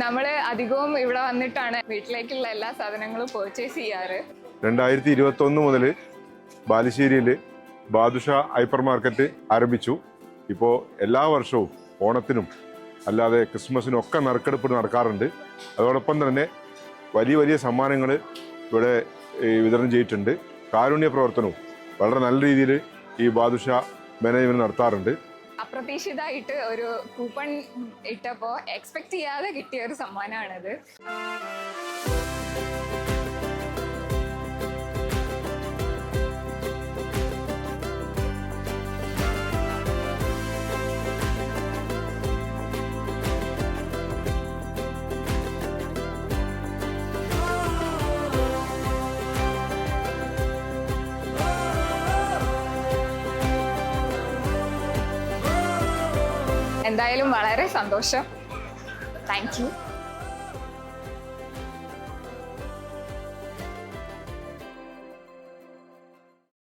നമ്മൾ അധികവും ഇവിടെ വന്നിട്ടാണ് വീട്ടിലേക്കുള്ള എല്ലാ സാധനങ്ങളും പർച്ചേസ് ചെയ്യാറ്. 2021 മുതൽ ബാലുശ്ശേരിയിൽ ബാദുഷ ഹൈപ്പർ മാർക്കറ്റ് ആരംഭിച്ചു. ഇപ്പോൾ എല്ലാ വർഷവും ഓണത്തിനും അല്ലാതെ ക്രിസ്മസിനും ഒക്കെ നറുക്കെടുപ്പ് നടക്കാറുണ്ട്. അതോടൊപ്പം തന്നെ വലിയ വലിയ സമ്മാനങ്ങൾ ഇവിടെ വിതരണം ചെയ്തിട്ടുണ്ട്. കാരുണ്യ പ്രവർത്തനവും വളരെ നല്ല രീതിയിൽ ഈ ബാദുഷ മാനേജ്മെന്റ് നടത്താറുണ്ട്. അപ്രതീക്ഷിതമായിട്ട് ഒരു കൂപ്പൺ ഇട്ടപ്പോൾ എക്സ്പെക്ട് ചെയ്യാതെ കിട്ടിയ ഒരു സമ്മാനമാണിത്. എന്തായാലും വളരെ സന്തോഷം. Thank you.